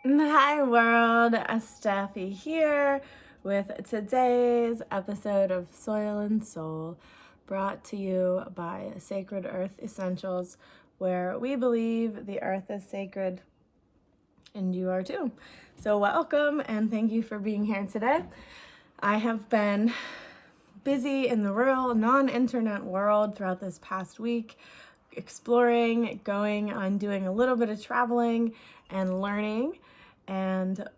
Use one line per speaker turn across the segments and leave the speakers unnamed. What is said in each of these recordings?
Hi world, Steffi here with today's episode of Soil and Soul, brought to you by Sacred Earth Essentials, where we believe the earth is sacred and you are too. So welcome and thank you for being here today. I have been busy in the real non-internet world throughout this past week, exploring, doing a little bit of traveling and learning and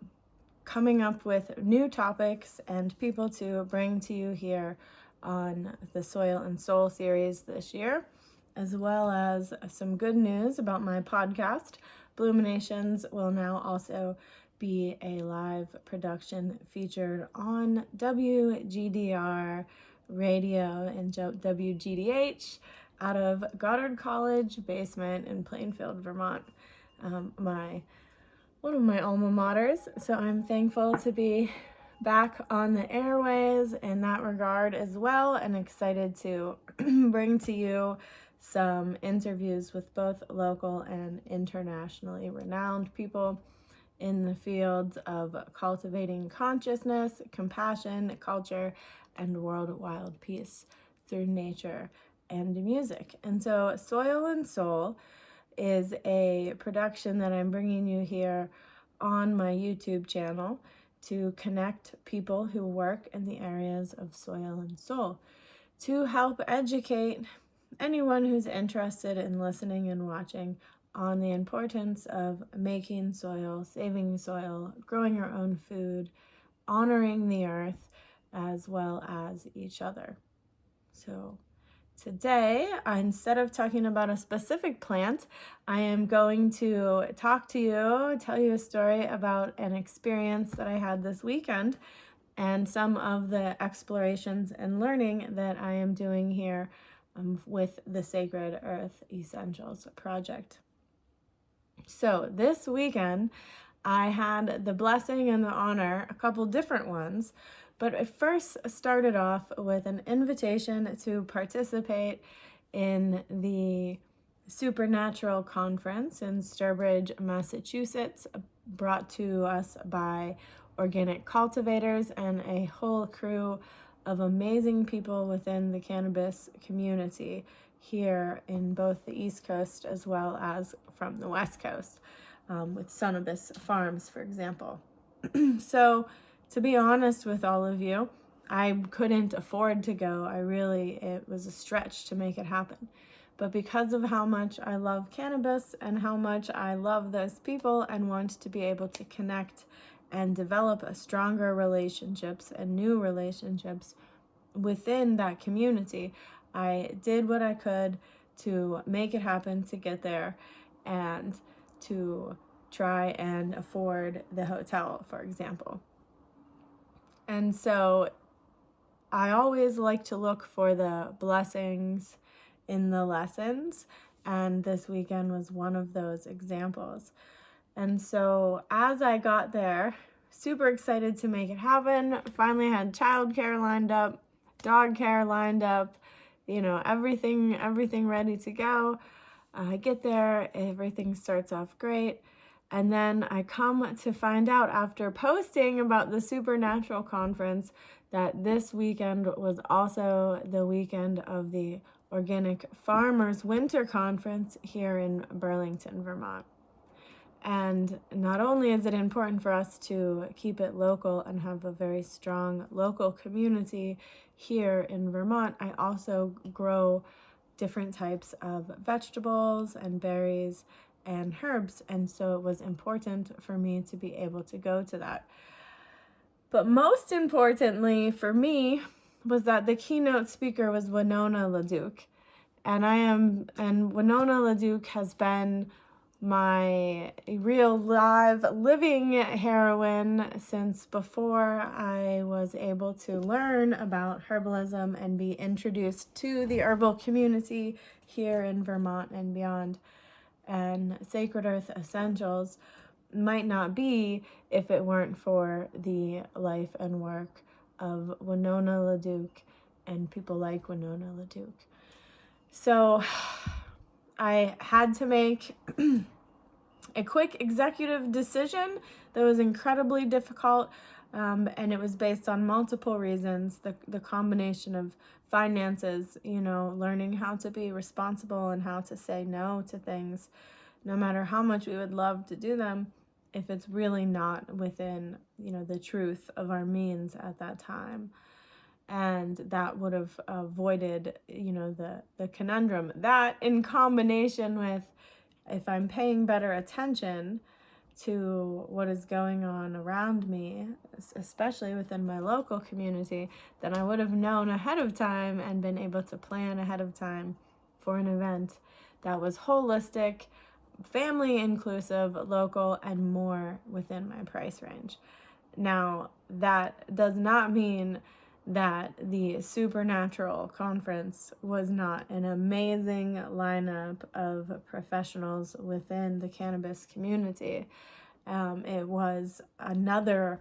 coming up with new topics and people to bring to you here on the Soil and Soul series this year, as well as some good news about my podcast. Bluminations will now also be a live production featured on WGDR radio and WGDH out of Goddard College basement in Plainfield, Vermont. One of my alma maters. So I'm thankful to be back on the airways in that regard as well, and excited to bring to you some interviews with both local and internationally renowned people in the fields of cultivating consciousness, compassion, culture, and worldwide peace through nature and music. And so Soil and Soul is a production that I'm bringing you here on my YouTube channel to connect people who work in the areas of soil and soul, to help educate anyone who's interested in listening and watching on the importance of making soil, saving soil, growing your own food, honoring the earth, as well as each other. So today, instead of talking about a specific plant, I am going to talk to you, tell you a story about an experience that I had this weekend and some of the explorations and learning that I am doing here with the Sacred Earth Essentials project. So this weekend, I had the blessing and the honor, a couple different ones, but it first started off with an invitation to participate in the Supernatural Conference in Sturbridge, Massachusetts, brought to us by organic cultivators and a whole crew of amazing people within the cannabis community here in both the East Coast as well as from the West Coast, with Sunibus Farms, for example. So, to be honest with all of you, I couldn't afford to go. It was a stretch to make it happen. But because of how much I love cannabis and how much I love those people and want to be able to connect and develop stronger relationships and new relationships within that community, I did what I could to make it happen, to get there and to try and afford the hotel, for example. And so I always like to look for the blessings in the lessons, and this weekend was one of those examples. And so as I got there, super excited to make it happen, finally had childcare lined up, dog care lined up, everything ready to go. I get there, everything starts off great. And then I come to find out after posting about the Supernatural Conference that this weekend was also the weekend of the Organic Farmers Winter Conference here in Burlington, Vermont. And not only is it important for us to keep it local and have a very strong local community here in Vermont, I also grow different types of vegetables and berries and herbs, and so it was important for me to be able to go to that. But most importantly for me was that the keynote speaker was Winona LaDuke, and Winona LaDuke has been my real live living heroine since before I was able to learn about herbalism and be introduced to the herbal community here in Vermont and beyond. And Sacred Earth Essentials might not be if it weren't for the life and work of Winona LaDuke and people like Winona LaDuke. So I had to make a quick executive decision that was incredibly difficult, and it was based on multiple reasons. The combination of finances, learning how to be responsible and how to say no to things, no matter how much we would love to do them, if it's really not within, the truth of our means at that time. And that would have avoided, the conundrum. That in combination with, if I'm paying better attention to what is going on around me, especially within my local community, then I would have known ahead of time and been able to plan ahead of time for an event that was holistic, family inclusive, local, and more within my price range. Now, that does not mean that the Supernatural Conference was not an amazing lineup of professionals within the cannabis community. It was another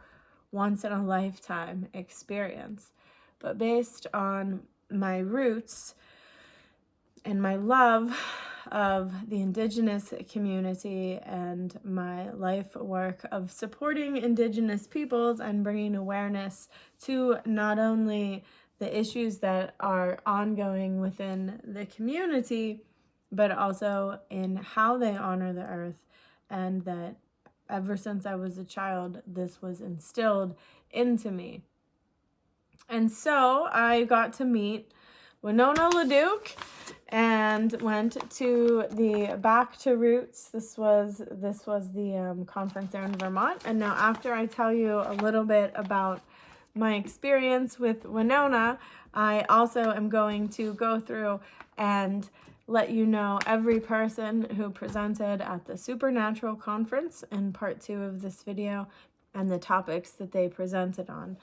once-in-a-lifetime experience. But based on my roots and my love of the Indigenous community and my life work of supporting Indigenous peoples and bringing awareness to not only the issues that are ongoing within the community, but also in how they honor the earth, and that ever since I was a child, this was instilled into me. And so I got to meet Winona LaDuke and went to the Back to Roots. This was the conference there in Vermont. And now, after I tell you a little bit about my experience with Winona, I also am going to go through and let you know every person who presented at the Supernatural Conference in part 2 of this video and the topics that they presented on.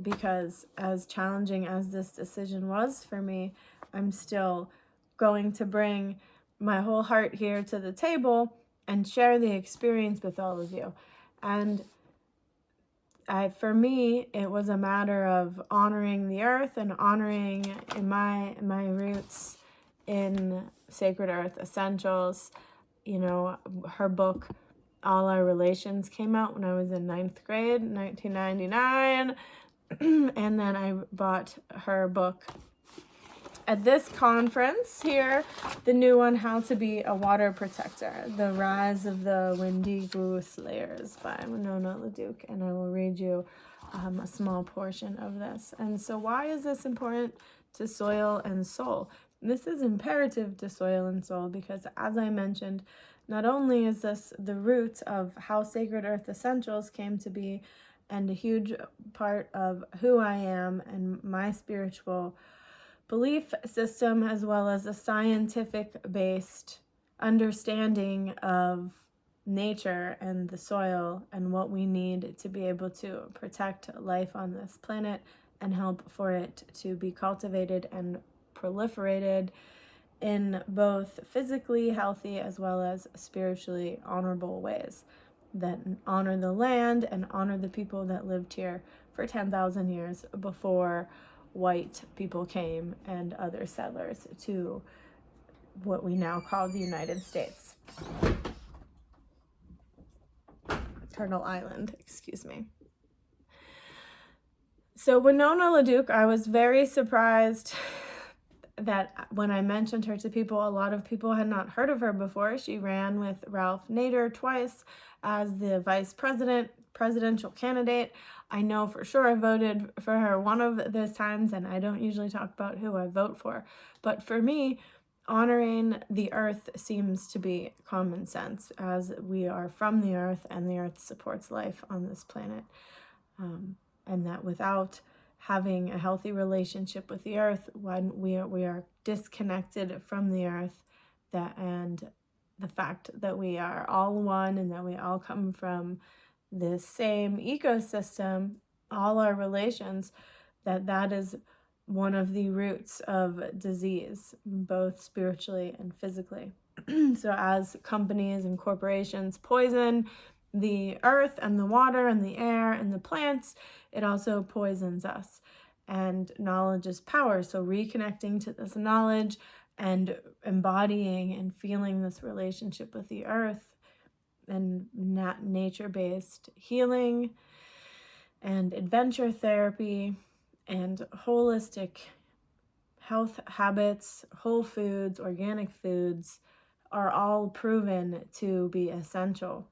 Because as challenging as this decision was for me, I'm still going to bring my whole heart here to the table and share the experience with all of you. And for me, it was a matter of honoring the earth and honoring my roots in Sacred Earth Essentials. Her book, All Our Relations, came out when I was in 9th grade, 1999. And then I bought her book at this conference here, the new one, How to Be a Water Protector, The Rise of the Wendigo Slayers by Winona LaDuke. And I will read you a small portion of this. And so why is this important to soil and soul? This is imperative to soil and soul because, as I mentioned, not only is this the root of how Sacred Earth Essentials came to be, and a huge part of who I am and my spiritual belief system, as well as a scientific-based understanding of nature and the soil and what we need to be able to protect life on this planet and help for it to be cultivated and proliferated in both physically healthy as well as spiritually honorable ways that honor the land and honor the people that lived here for 10,000 years before white people came and other settlers to what we now call the United States. Turtle Island, excuse me. So Winona LaDuke, I was very surprised that when I mentioned her to people, a lot of people had not heard of her before. She ran with Ralph Nader twice as the vice presidential candidate. I know for sure I voted for her one of those times, and I don't usually talk about who I vote for. But for me, honoring the earth seems to be common sense, as we are from the earth and the earth supports life on this planet. And that without having a healthy relationship with the earth, when we are disconnected from the earth, and the fact that we are all one and that we all come from the same ecosystem, all our relations, that is one of the roots of disease, both spiritually and physically. So as companies and corporations poison the earth and the water and the air and the plants, it also poisons us. And knowledge is power. So reconnecting to this knowledge and embodying and feeling this relationship with the earth and nature-based healing and adventure therapy and holistic health habits, whole foods, organic foods are all proven to be essential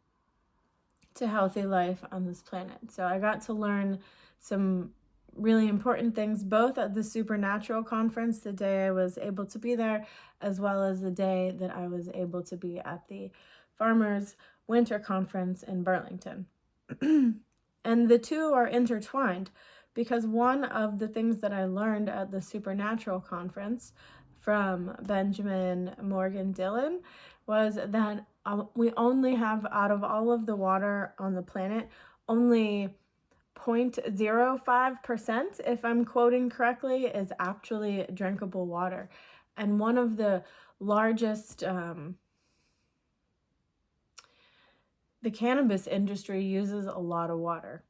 to healthy life on this planet. So I got to learn some really important things both at the Supernatural conference, the day I was able to be there, as well as the day that I was able to be at the Farmers Winter Conference in Burlington. And the two are intertwined because one of the things that I learned at the Supernatural conference from Benjamin Morgan Dillon was that we only have, out of all of the water on the planet, only 0.05%, if I'm quoting correctly, is actually drinkable water. And one of the largest, the cannabis industry uses a lot of water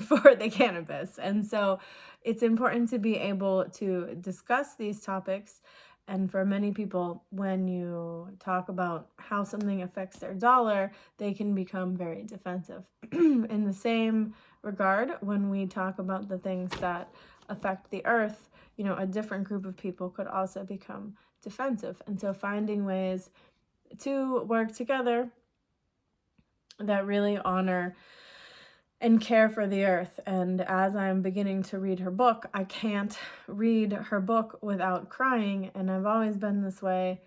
for the cannabis. And so it's important to be able to discuss these topics. And for many people, when you talk about how something affects their dollar, they can become very defensive. In the same regard, when we talk about the things that affect the earth, a different group of people could also become defensive. And so finding ways to work together that really honor and care for the earth. And as I'm beginning to read her book, I can't read her book without crying. And I've always been this way,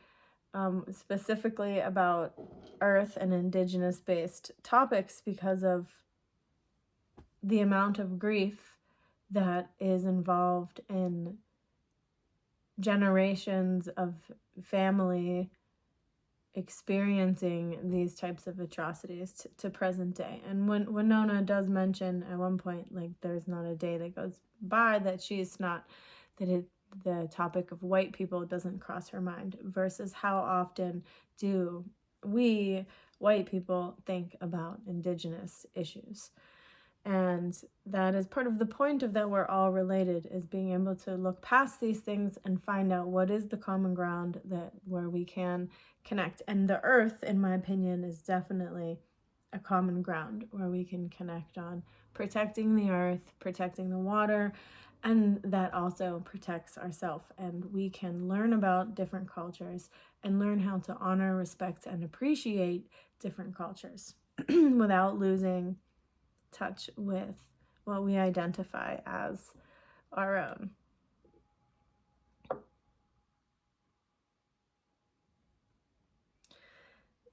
specifically about earth and indigenous-based topics, because of the amount of grief that is involved in generations of family experiencing these types of atrocities to present day. And when Winona does mention at one point, like, there's not a day that goes by that she's not, the topic of white people doesn't cross her mind, versus how often do we white people think about indigenous issues. And that is part of the point of that we're all related, is being able to look past these things and find out what is the common ground where we can connect. And the earth, in my opinion, is definitely a common ground where we can connect on protecting the earth, protecting the water, and that also protects ourselves. And we can learn about different cultures and learn how to honor, respect, and appreciate different cultures without losing touch with what we identify as our own.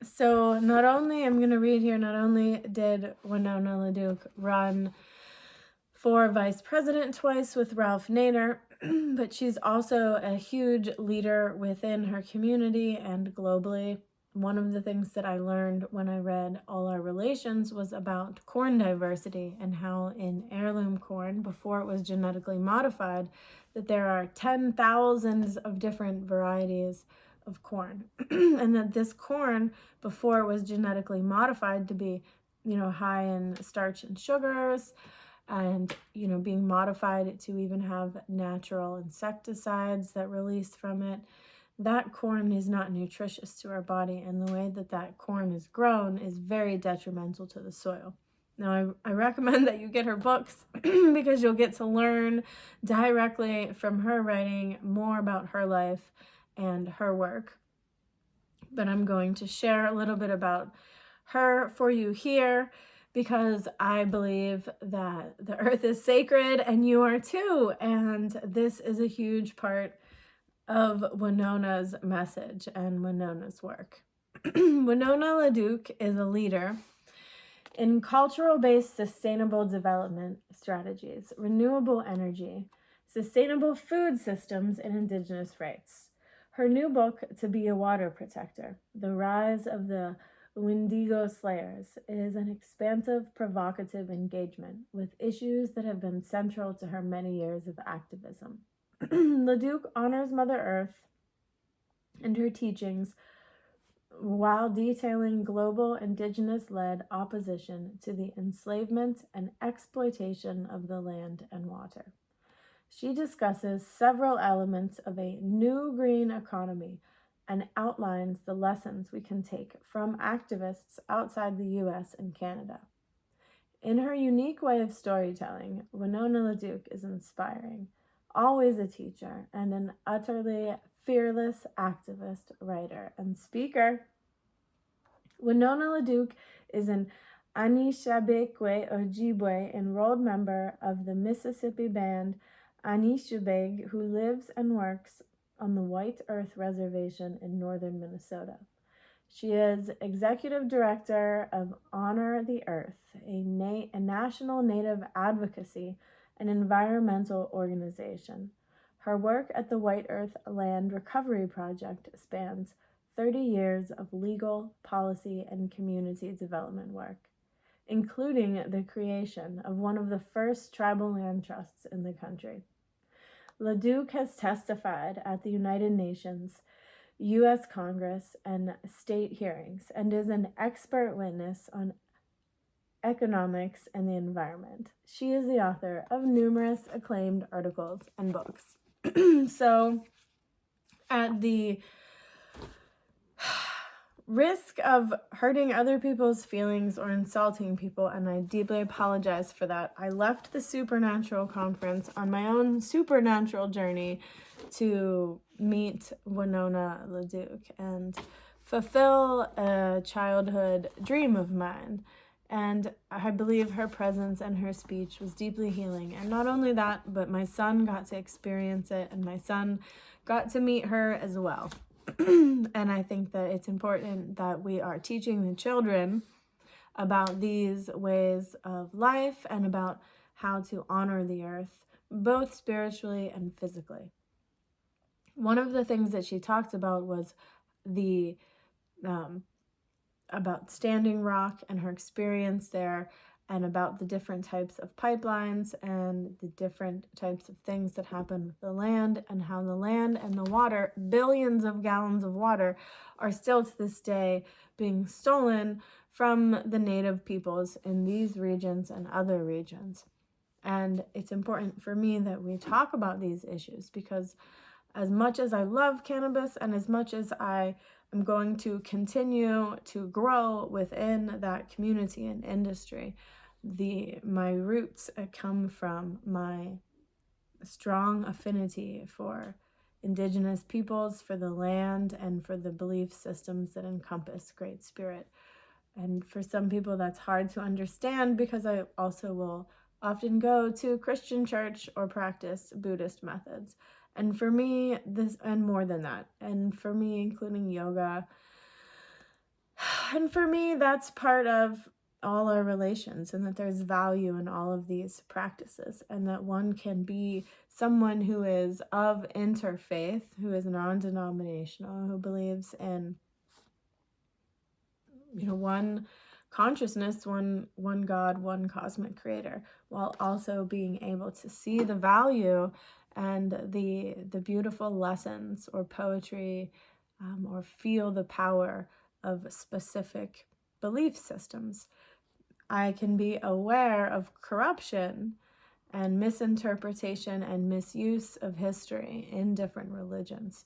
So I'm going to read here, not only did Winona LaDuke run for vice president twice with Ralph Nader, but she's also a huge leader within her community and globally. One of the things that I learned when I read All Our Relations was about corn diversity, and how in heirloom corn, before it was genetically modified, that there are 10,000 of different varieties of corn. And that this corn, before it was genetically modified to be, high in starch and sugars, and being modified to even have natural insecticides that release from it, that corn is not nutritious to our body, and the way that corn is grown is very detrimental to the soil. Now, I recommend that you get her books because you'll get to learn directly from her writing more about her life and her work. But I'm going to share a little bit about her for you here, because I believe that the earth is sacred and you are too. And this is a huge part of Winona's message and Winona's work. Winona LaDuke is a leader in cultural-based sustainable development strategies, renewable energy, sustainable food systems, and indigenous rights. Her new book, To Be a Water Protector: The Rise of the Wendigo Slayers, is an expansive, provocative engagement with issues that have been central to her many years of activism. LaDuke honors Mother Earth and her teachings while detailing global indigenous-led opposition to the enslavement and exploitation of the land and water. She discusses several elements of a new green economy and outlines the lessons we can take from activists outside the US and Canada. In her unique way of storytelling, Winona LaDuke is inspiring, always a teacher, and an utterly fearless activist, writer, and speaker. Winona LaDuke is an Anishinaabe Ojibwe enrolled member of the Mississippi band Anishinaabeg, who lives and works on the White Earth Reservation in northern Minnesota. She is executive director of Honor the Earth, a national native advocacy and environmental organization. Her work at the White Earth Land Recovery Project spans 30 years of legal, policy, and community development work, including the creation of one of the first tribal land trusts in the country. LaDuke has testified at the United Nations, U.S. Congress, and state hearings, and is an expert witness on economics and the environment. She is the author of numerous acclaimed articles and books. So, at the risk of hurting other people's feelings or insulting people, and I deeply apologize for that, I left the Supernatural Conference on my own supernatural journey to meet Winona LaDuke and fulfill a childhood dream of mine. And I believe her presence and her speech was deeply healing. And not only that, but my son got to experience it, and my son got to meet her as well. And I think that it's important that we are teaching the children about these ways of life and about how to honor the earth, both spiritually and physically. One of the things that she talked about was the about Standing Rock and her experience there, and about the different types of pipelines and the different types of things that happen with the land, and how the land and the water, billions of gallons of water, are still to this day being stolen from the native peoples in these regions and other regions. And it's important for me that we talk about these issues, because as much as I love cannabis and as much as I am going to continue to grow within that community and industry, my roots come from my strong affinity for Indigenous peoples, for the land, and for the belief systems that encompass Great Spirit. And for some people that's hard to understand, because I also will often go to Christian church or practice Buddhist methods. And for me, this, and more than that, and for me, including yoga, and for me, that's part of all our relations, and that there's value in all of these practices, and that one can be someone who is of interfaith, who is non-denominational, who believes in, one consciousness, one God, one cosmic creator, while also being able to see the value and the beautiful lessons or poetry, or feel the power of specific belief systems. I can be aware of corruption and misinterpretation and misuse of history in different religions.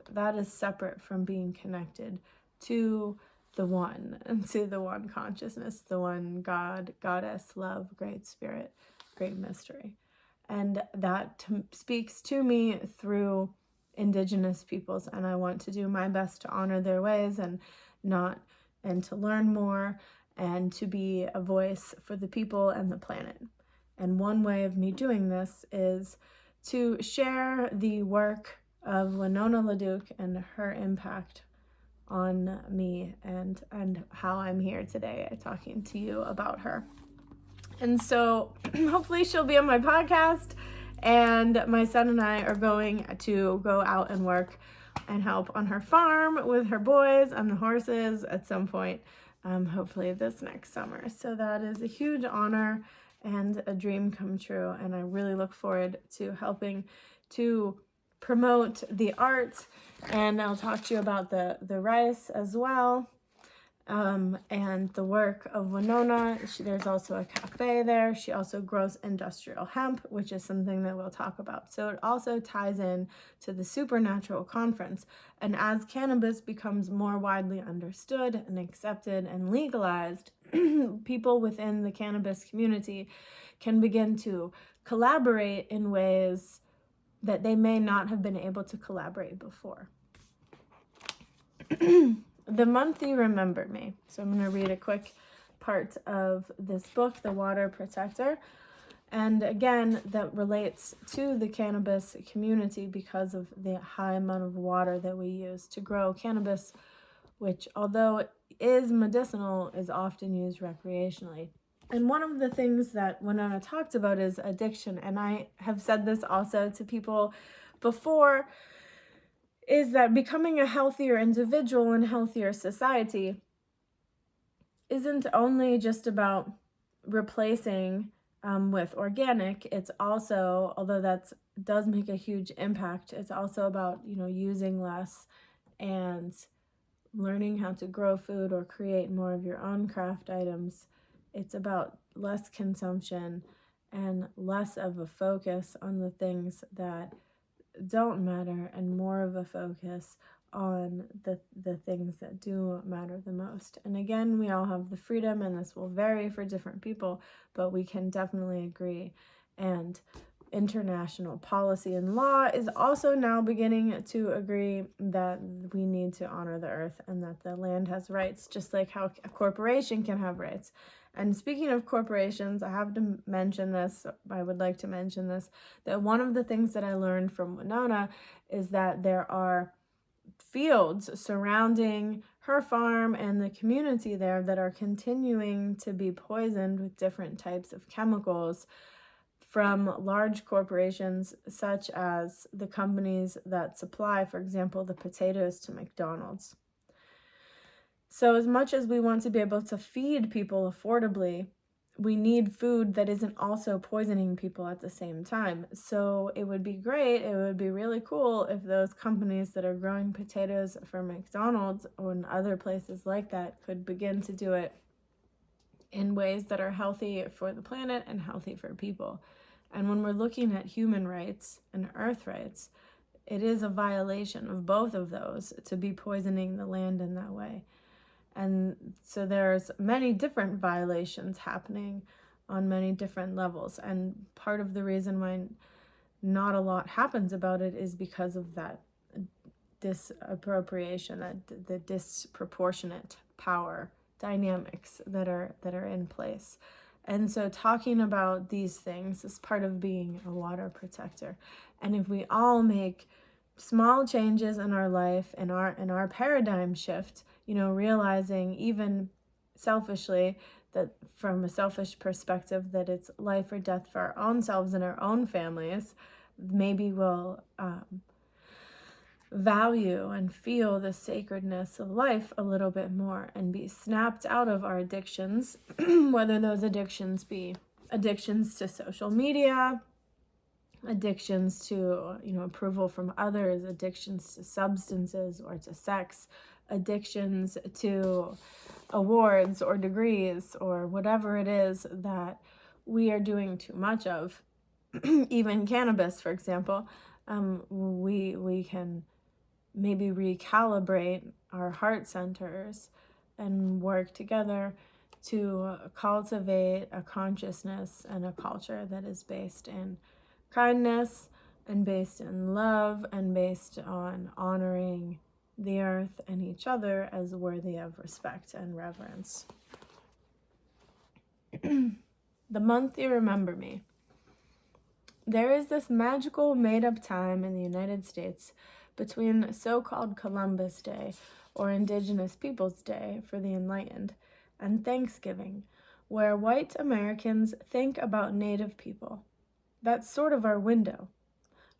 That is separate from being connected to the one, and to the one consciousness, the one God, Goddess, love, Great Spirit, great mystery. And that speaks to me through Indigenous peoples, and I want to do my best to honor their ways and to learn more, and to be a voice for the people and the planet. And one way of me doing this is to share the work of Winona LaDuke and her impact on me, and how I'm here today talking to you about her. And so hopefully she'll be on my podcast, and my son and I are going to go out and work and help on her farm with her boys and the horses at some point, hopefully this next summer. So that is a huge honor and a dream come true, and I really look forward to helping to promote the arts, and I'll talk to you about the rice as well. and the work of Winona. There's also a cafe there. She also grows industrial hemp, which is something that we'll talk about. So it also ties in to the Supernatural Conference. And as cannabis becomes more widely understood and accepted and legalized, people within the cannabis community can begin to collaborate in ways that they may not have been able to collaborate before. The month you remember me. So I'm going to read a quick part of this book, The Water Protector. And again, that relates to the cannabis community because of the high amount of water that we use to grow cannabis, which, although it is medicinal, is often used recreationally. And one of the things that Winona talked about is addiction. And I have said this also to people before, is that becoming a healthier individual and healthier society isn't only just about replacing with organic. It's also, although that does make a huge impact, it's also about, using less and learning how to grow food or create more of your own craft items. It's about less consumption and less of a focus on the things that don't matter and more of a focus on the things that do matter the most. And again, we all have the freedom, and this will vary for different people, but we can definitely agree. And international policy and law is also now beginning to agree that we need to honor the earth and that the land has rights, just like how a corporation can have rights. And speaking of corporations, I have to mention this, I would like to mention this, that one of the things that I learned from Winona is that there are fields surrounding her farm and the community there that are continuing to be poisoned with different types of chemicals from large corporations, such as the companies that supply, for example, the potatoes to McDonald's. So as much as we want to be able to feed people affordably, we need food that isn't also poisoning people at the same time. So it would be great, it would be really cool if those companies that are growing potatoes for McDonald's or in other places like that could begin to do it in ways that are healthy for the planet and healthy for people. And when we're looking at human rights and earth rights, it is a violation of both of those to be poisoning the land in that way. And so there's many different violations happening on many different levels. And part of the reason why not a lot happens about it is because of that disappropriation, the disproportionate power dynamics that are in place. And so talking about these things is part of being a water protector. And if we all make small changes in our life and our paradigm shift, realizing even selfishly that from a selfish perspective that it's life or death for our own selves and our own families, maybe we'll value and feel the sacredness of life a little bit more and be snapped out of our addictions, whether those addictions be addictions to social media, addictions to approval from others, addictions to substances or to sex, addictions to awards or degrees or whatever it is that we are doing too much of. Even cannabis, for example, we can maybe recalibrate our heart centers and work together to cultivate a consciousness and a culture that is based in kindness and based in love and based on honoring the earth and each other as worthy of respect and reverence. The month you remember me. There is this magical made-up time in the United States between so-called Columbus Day or Indigenous Peoples Day for the Enlightened and Thanksgiving, where white Americans think about Native people. That's sort of our window,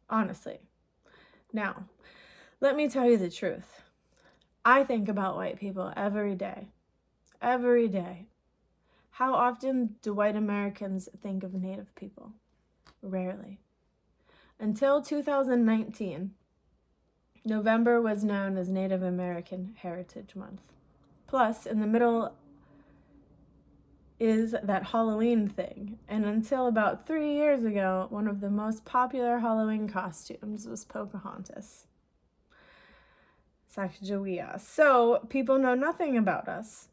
honestly. Now, let me tell you the truth. I think about white people every day. Every day. How often do white Americans think of Native people? Rarely. Until 2019, November was known as Native American Heritage Month. Plus, in the middle is that Halloween thing, and until about 3 years ago, one of the most popular Halloween costumes was Pocahontas. Sacagawea. So, people know nothing about us,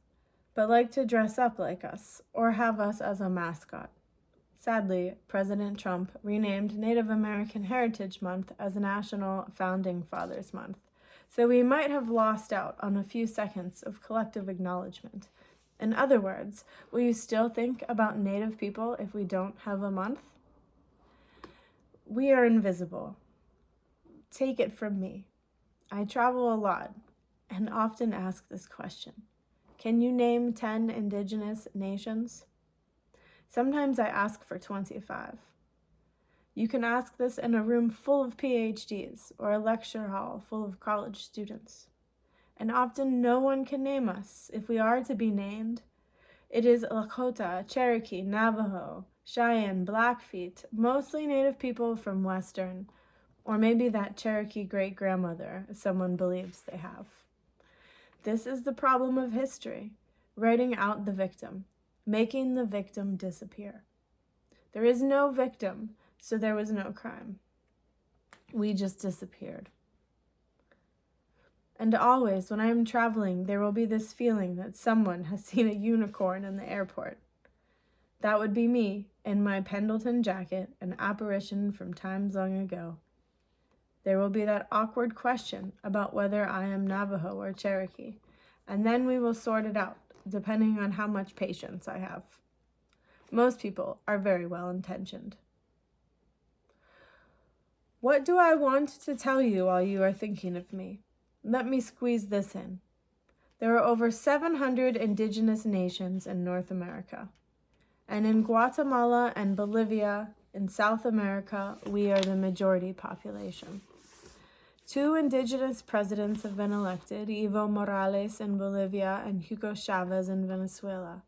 but like to dress up like us, or have us as a mascot. Sadly, President Trump renamed Native American Heritage Month as National Founding Fathers Month, so we might have lost out on a few seconds of collective acknowledgement. In other words, will you still think about Native people if we don't have a month? We are invisible. Take it from me. I travel a lot and often ask this question. Can you name 10 indigenous nations? Sometimes I ask for 25. You can ask this in a room full of PhDs or a lecture hall full of college students. And often no one can name us if we are to be named. It is Lakota, Cherokee, Navajo, Cheyenne, Blackfeet, mostly Native people from Western, or maybe that Cherokee great-grandmother someone believes they have. This is the problem of history, writing out the victim, making the victim disappear. There is no victim, so there was no crime. We just disappeared. And always, when I am traveling, there will be this feeling that someone has seen a unicorn in the airport. That would be me, in my Pendleton jacket, an apparition from times long ago. There will be that awkward question about whether I am Navajo or Cherokee, and then we will sort it out, depending on how much patience I have. Most people are very well-intentioned. What do I want to tell you while you are thinking of me? Let me squeeze this in. There are over 700 indigenous nations in North America. And in Guatemala and Bolivia, in South America, we are the majority population. 2 indigenous presidents have been elected, Evo Morales in Bolivia and Hugo Chavez in Venezuela.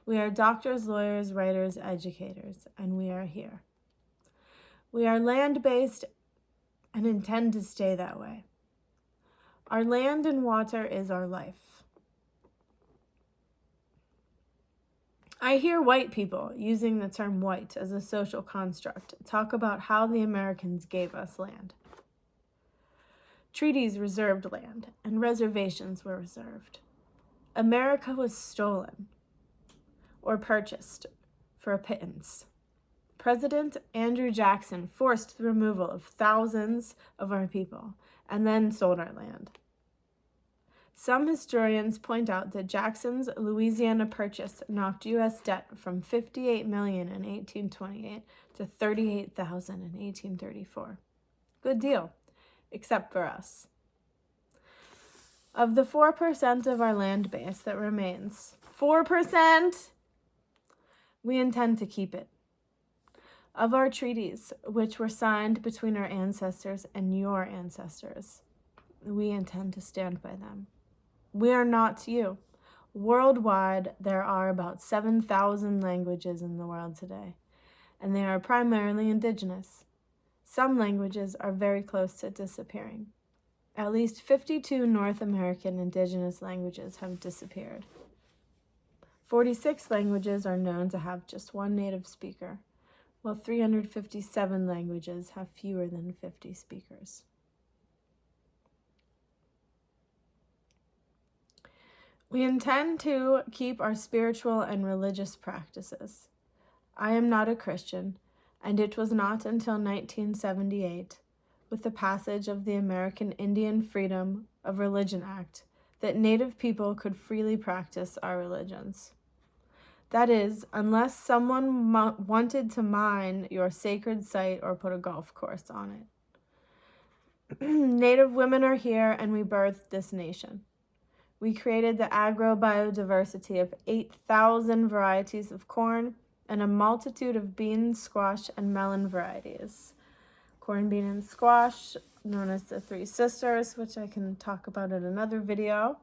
We are doctors, lawyers, writers, educators, and we are here. We are land-based and intend to stay that way. Our land and water is our life. I hear white people, using the term white as a social construct, talk about how the Americans gave us land. Treaties reserved land, and reservations were reserved. America was stolen or purchased for a pittance. President Andrew Jackson forced the removal of thousands of our people and then sold our land. Some historians point out that Jackson's Louisiana Purchase knocked U.S. debt from $58 million in 1828 to $38,000 in 1834. Good deal, except for us. Of the 4% of our land base that remains, 4%, we intend to keep it. Of our treaties, which were signed between our ancestors and your ancestors, we intend to stand by them. We are not you. Worldwide, there are about 7,000 languages in the world today, and they are primarily indigenous. Some languages are very close to disappearing. At least 52 North American indigenous languages have disappeared. 46 languages are known to have just one native speaker, while 357 languages have fewer than 50 speakers. We intend to keep our spiritual and religious practices. I am not a Christian, and it was not until 1978, with the passage of the American Indian Freedom of Religion Act, that Native people could freely practice our religions. That is, unless someone wanted to mine your sacred site or put a golf course on it. Native women are here, and we birthed this nation. We created the agrobiodiversity of 8,000 varieties of corn and a multitude of bean, squash, and melon varieties. Corn, bean, and squash, known as the Three Sisters, which I can talk about in another video.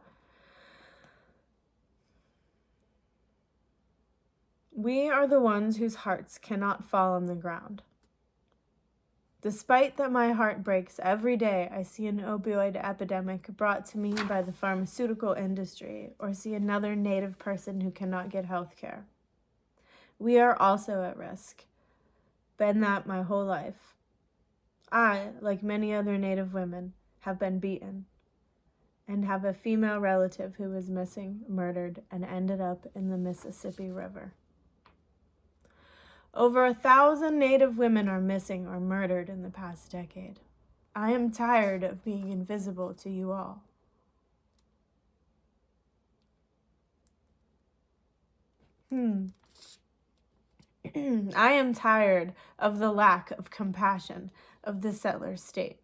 We are the ones whose hearts cannot fall on the ground. Despite that my heart breaks every day I see an opioid epidemic brought to me by the pharmaceutical industry or see another Native person who cannot get health care. We are also at risk. Been that my whole life. I, like many other Native women, have been beaten and have a female relative who was missing, murdered, and ended up in the Mississippi River. Over 1,000 Native women are missing or murdered in the past decade. I am tired of being invisible to you all. I am tired of the lack of compassion of the settler state,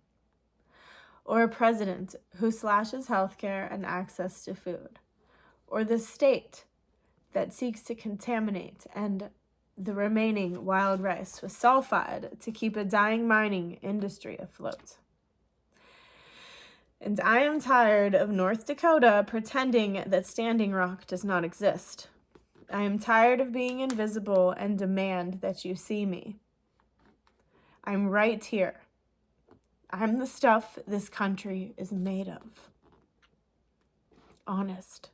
or a president who slashes healthcare and access to food, or the state that seeks to contaminate and the remaining wild rice with sulfide to keep a dying mining industry afloat. And I am tired of North Dakota pretending that Standing Rock does not exist. I am tired of being invisible and demand that you see me. I'm right here. I'm the stuff this country is made of. Honest.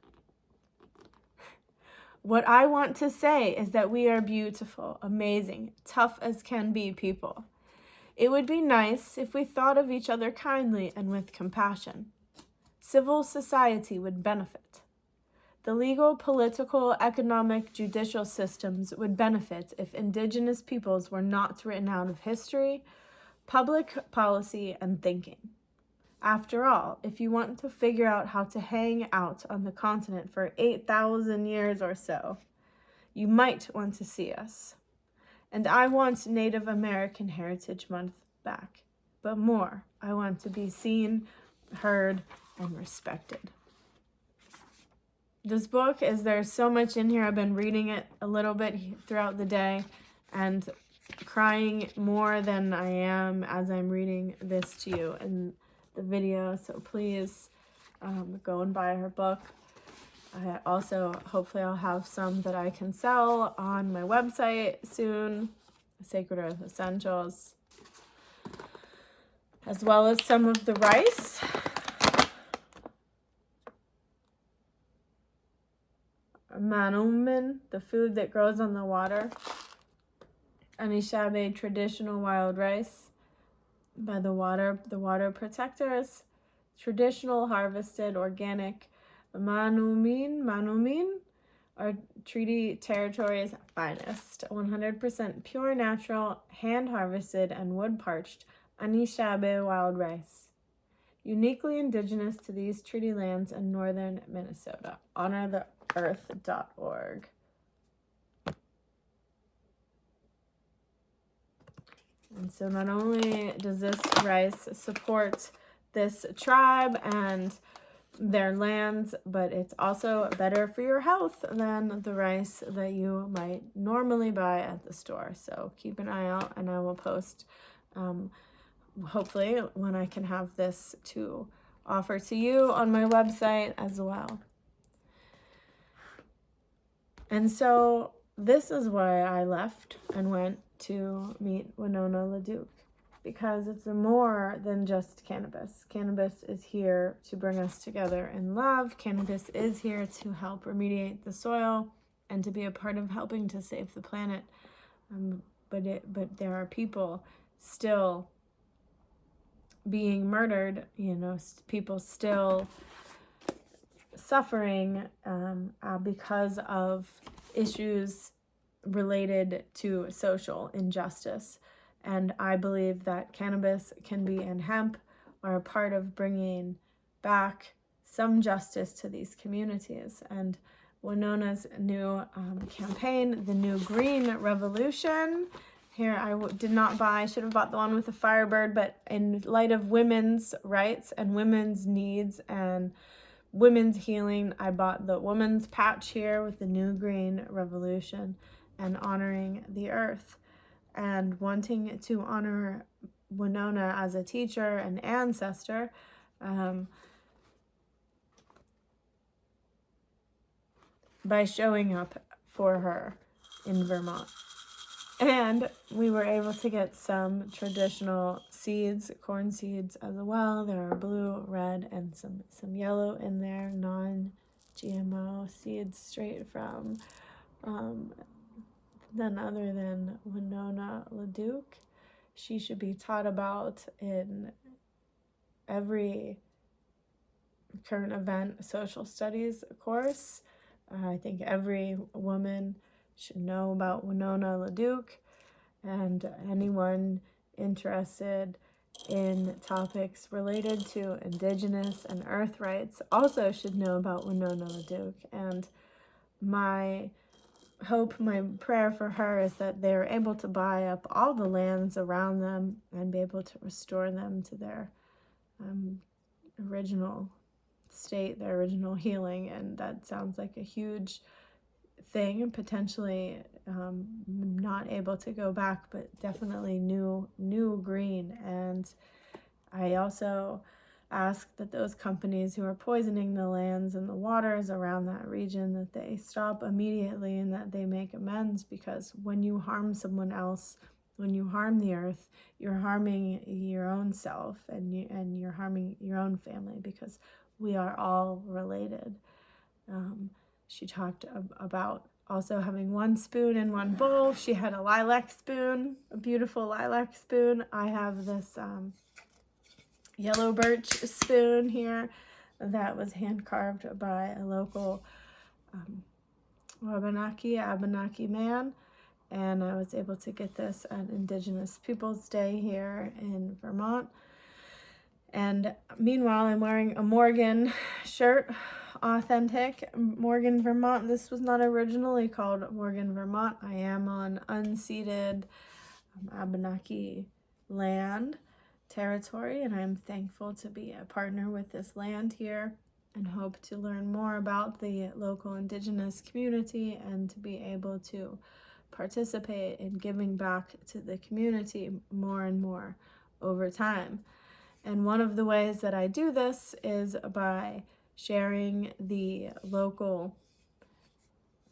What I want to say is that we are beautiful, amazing, tough as can be people. It would be nice if we thought of each other kindly and with compassion. Civil society would benefit. The legal, political, economic, judicial systems would benefit if Indigenous peoples were not written out of history, public policy, and thinking. After all, if you want to figure out how to hang out on the continent for 8,000 years or so, you might want to see us. And I want Native American Heritage Month back. But more, I want to be seen, heard, and respected. This book there's so much in here. I've been reading it a little bit throughout the day and crying more than I am as I'm reading this to you in the video. So please go and buy her book. I also, hopefully I'll have some that I can sell on my website soon, Sacred Earth Essentials, as well as some of the rice. Manoomin, the food that grows on the water. Anishinaabe traditional wild rice by the water protectors. Traditional harvested organic Manoomin are Treaty Territory's finest. 100% pure, natural, hand harvested, and wood parched Anishinaabe wild rice. Uniquely indigenous to these treaty lands in northern Minnesota. HonorTheEarth.org. And so not only does this rice support this tribe and their lands, but it's also better for your health than the rice that you might normally buy at the store. So keep an eye out, and I will post hopefully when I can have this to offer to you on my website as well. And so this is why I left and went to meet Winona LaDuke, because it's more than just cannabis. Cannabis is here to bring us together in love. Cannabis is here to help remediate the soil and to be a part of helping to save the planet. But there are people still being murdered, people still suffering because of issues related to social injustice. And I believe that cannabis can be, and hemp are a part of bringing back some justice to these communities. And Winona's new campaign, the New Green Revolution. Here, did not buy, I should have bought the one with the Firebird, but in light of women's rights and women's needs and women's healing, I bought the woman's patch here with the New Green Revolution and honoring the earth and wanting to honor Winona as a teacher and ancestor. By showing up for her in Vermont. And we were able to get some traditional seeds, corn seeds as well. There are blue, red, and some yellow in there, non-GMO seeds straight from none other than Winona LaDuke. She should be taught about in every current event social studies course. I think every woman should know about Winona LaDuke, and anyone interested in topics related to Indigenous and Earth rights also should know about Winona LaDuke. And my hope, my prayer for her is that they're able to buy up all the lands around them and be able to restore them to their original state, their original healing. And that sounds like a huge thing, potentially not able to go back, but definitely new green. And I also ask that those companies who are poisoning the lands and the waters around that region, that they stop immediately and that they make amends, because when you harm someone else, when you harm the earth, you're harming your own self, and you're harming your own family, because we are all related. She talked about also having one spoon in one bowl. She had a lilac spoon, a beautiful lilac spoon. I have this yellow birch spoon here that was hand carved by a local Abenaki man, and I was able to get this at Indigenous Peoples Day here in Vermont. And meanwhile, I'm wearing a Morgan shirt, authentic Morgan, Vermont. This was not originally called Morgan, Vermont. I am on unceded Abenaki land territory, and I'm thankful to be a partner with this land here, and hope to learn more about the local Indigenous community and to be able to participate in giving back to the community more and more over time. And one of the ways that I do this is by sharing the local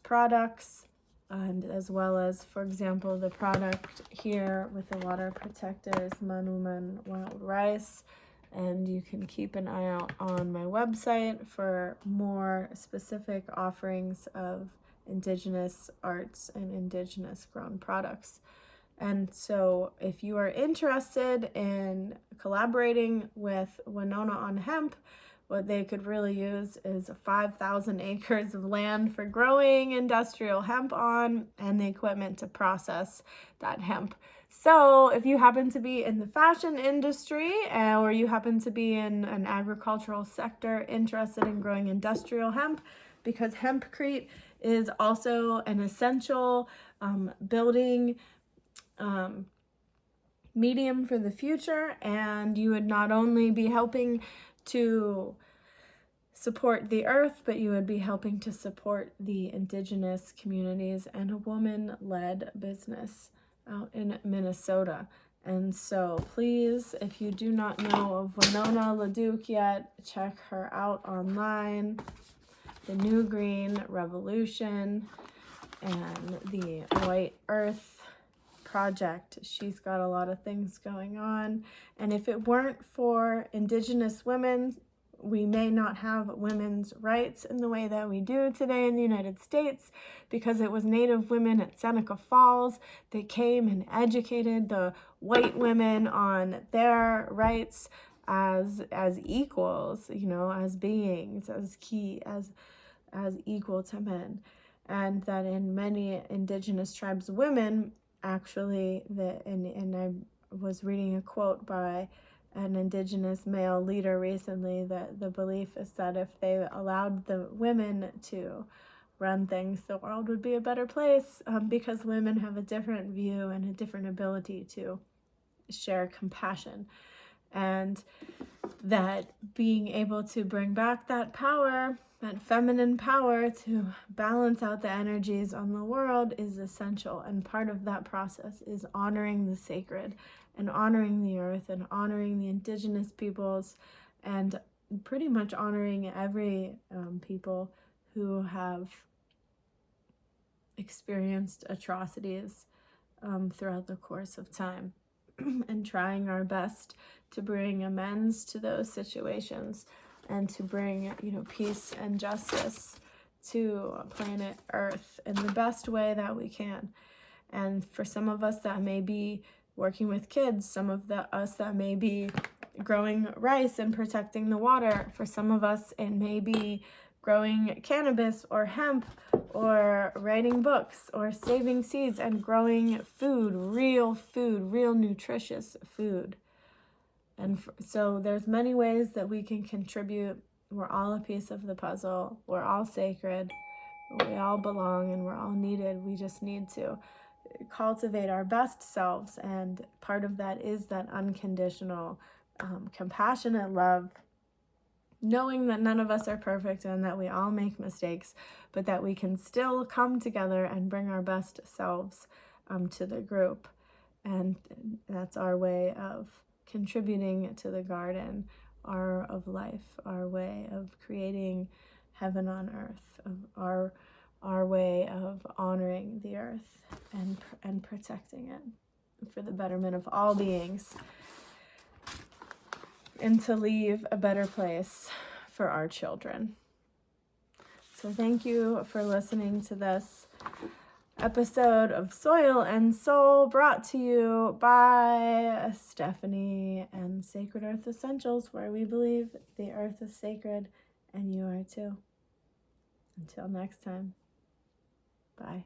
products, and as well as, for example, the product here with the water protectors, Manuman wild rice. And you can keep an eye out on my website for more specific offerings of Indigenous arts and Indigenous grown products. And so if you are interested in collaborating with Winona on hemp, what they could really use is 5,000 acres of land for growing industrial hemp on, and the equipment to process that hemp. So if you happen to be in the fashion industry, or you happen to be in an agricultural sector interested in growing industrial hemp, because hempcrete is also an essential building medium for the future, and you would not only be helping to support the earth, but you would be helping to support the Indigenous communities and a woman-led business out in Minnesota. And so please, if you do not know of Winona LaDuke yet, check her out online. The New Green Revolution and the White Earth Project. She's got a lot of things going on. And if it weren't for Indigenous women, we may not have women's rights in the way that we do today in the United States, because it was Native women at Seneca Falls that came and educated the white women on their rights as equals, as beings, as equal to men. And that in many Indigenous tribes, women actually, and I was reading a quote by an Indigenous male leader recently, that the belief is that if they allowed the women to run things, the world would be a better place, because women have a different view and a different ability to share compassion. And that being able to bring back that power, that feminine power, to balance out the energies on the world is essential. And part of that process is honoring the sacred and honoring the earth and honoring the Indigenous peoples, and pretty much honoring every people who have experienced atrocities throughout the course of time, and trying our best to bring amends to those situations and to bring, peace and justice to planet Earth in the best way that we can. And for some of us, that may be working with kids. Some of us, that may be growing rice and protecting the water. For some of us, it may be growing cannabis or hemp, or writing books, or saving seeds and growing food, real nutritious food. And so there's many ways that we can contribute. We're all a piece of the puzzle. We're all sacred. We all belong, and we're all needed. We just need to cultivate our best selves, and part of that is that unconditional, compassionate love, knowing that none of us are perfect and that we all make mistakes, but that we can still come together and bring our best selves to the group. And that's our way of contributing to the garden, of life, our way of creating heaven on earth, of our way of honoring the earth and protecting it for the betterment of all beings, and to leave a better place for our children. So thank you for listening to this episode of Soil and Soul, brought to you by Stephanie and Sacred Earth Essentials, where we believe the earth is sacred and you are too. Until next time, bye.